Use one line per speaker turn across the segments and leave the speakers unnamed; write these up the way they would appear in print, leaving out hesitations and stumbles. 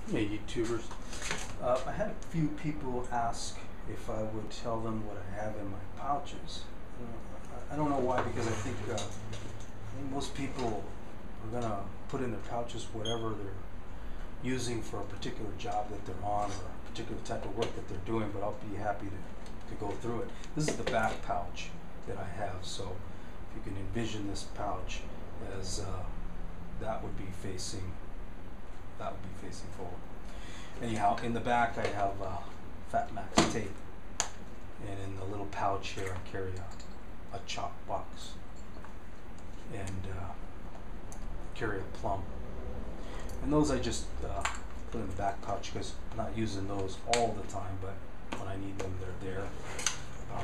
Hey YouTubers, I had a few people ask if I would tell them what I have in my pouches. I don't know why, because I think most people are gonna put in their pouches whatever they're using for a particular job that they're on or a particular type of work that they're doing, but I'll be happy to go through it. This is the back pouch that I have, so if you can envision this pouch as that would be facing forward. Anyhow, in the back I have FatMax tape, and in the little pouch here I carry a chalk box and carry a plumb. And those I just put in the back pouch because I'm not using those all the time, but when I need them, they're there.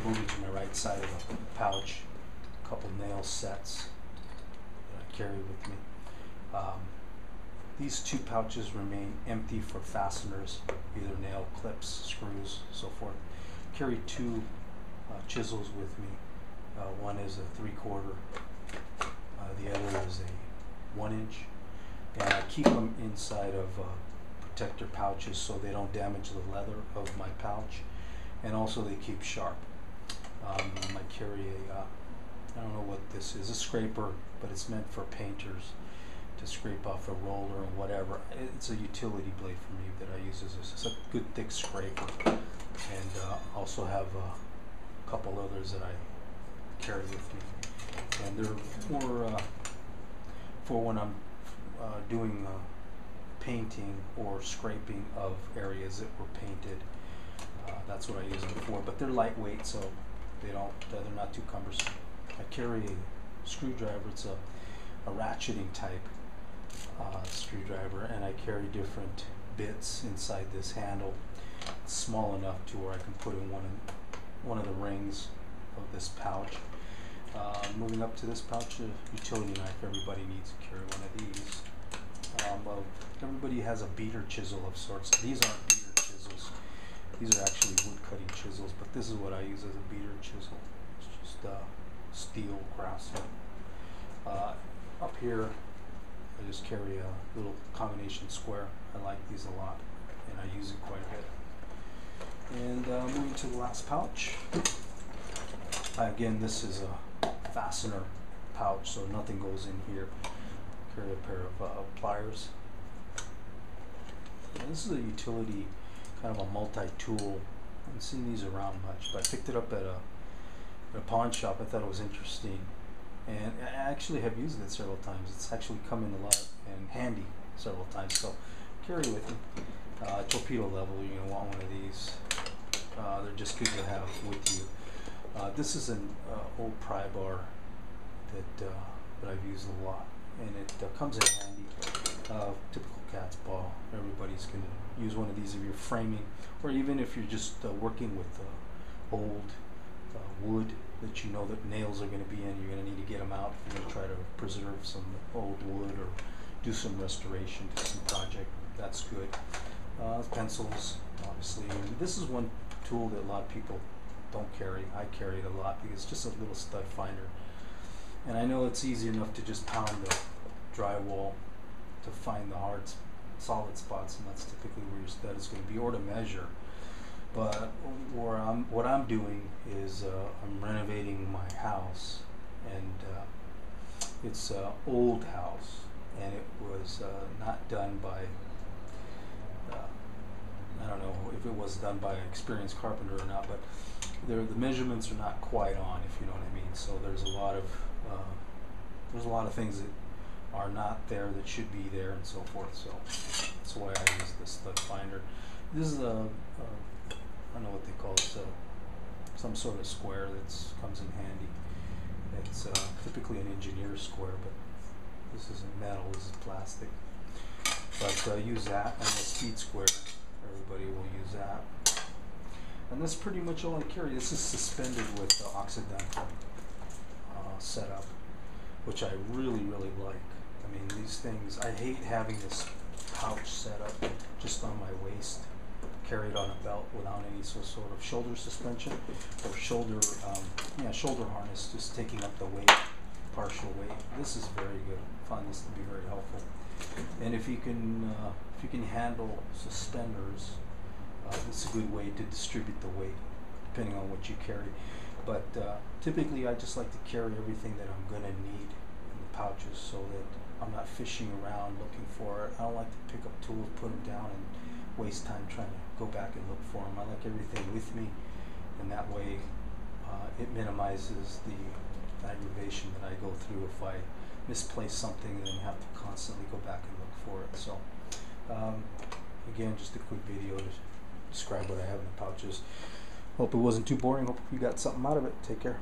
Moving to my right side of the pouch, a couple nail sets that I carry with me. These two pouches remain empty for fasteners, either nail clips, screws, so forth. Carry two chisels with me. One is a 3/4, the other is a 1-inch, and I keep them inside of protector pouches so they don't damage the leather of my pouch, and also they keep sharp. I carry I don't know what this is, a scraper, but it's meant for painters to scrape off a roller or whatever. It's a utility blade for me that I use as a good thick scraper, and also have a couple others that I carry with me, and they're more for when I'm doing painting or scraping of areas that were painted. That's what I use them for, but they're lightweight, so they're not too cumbersome. I carry a screwdriver. It's a ratcheting type screwdriver, and I carry different bits inside this handle. It's small enough to where I can put in one of the rings of this pouch. Moving up to this pouch, a utility knife. Everybody needs to carry one of these. Everybody has a beater chisel of sorts. These aren't beater chisels. These are actually wood cutting chisels, but this is what I use as a beater chisel. It's just steel craftsman. Up here I just carry a little combination square. I like these a lot, and I use it quite a bit. And moving to the last pouch. Again, this is a fastener pouch, so nothing goes in here. Carry a pair of pliers. And this is a utility, kind of a multi-tool. I haven't seen these around much, but I picked it up at a pawn shop. I thought it was interesting, and I actually have used it several times. It's actually come in a lot and handy several times, so carry with me. Torpedo level, you're going to want one of these. They're just good to have with you. This is an old pry bar that I've used a lot, and it comes in handy. Typical cat's paw. Everybody's going to use one of these if you're framing, or even if you're just working with old wood that you know that nails are going to be in. You're going to need to get them out if you're going to try to preserve some old wood or do some restoration to some project. That's good. Pencils, obviously. And this is one tool that a lot of people don't carry. I carry it a lot because it's just a little stud finder. And I know it's easy enough to just pound the drywall to find the hard, solid spots, and that's typically where your stud is going to be, or to measure. But what I'm doing is I'm renovating my house, and it's an old house, and it was not done by, I don't know if it was done by an experienced carpenter or not, but the measurements are not quite on, if you know what I mean. So there's a lot of things that are not there that should be there, and so forth. So that's why I use this stud finder. This is I don't know what they call it, some sort of square that comes in handy. It's typically an engineer's square, but this isn't metal, this is plastic. But use that, and the speed square, everybody will use that. And that's pretty much all I carry. This is suspended with the Occidental setup, which I really, really like. I mean, these things, I hate having this pouch set up just on my waist, carried on a belt without any sort of shoulder suspension or shoulder harness, just taking up the weight, partial weight. This is very good. I find this to be very helpful. And if you can handle suspenders, it's a good way to distribute the weight, depending on what you carry. But typically, I just like to carry everything that I'm gonna need in the pouches, so that I'm not fishing around looking for it. I don't like to pick up tools, put them down, and waste time trying to go back and look for them. I like everything with me, and that way it minimizes the aggravation that I go through if I misplace something and then have to constantly go back and look for it. So again, just a quick video to describe what I have in the pouches. Hope it wasn't too boring. Hope you got something out of it. Take care.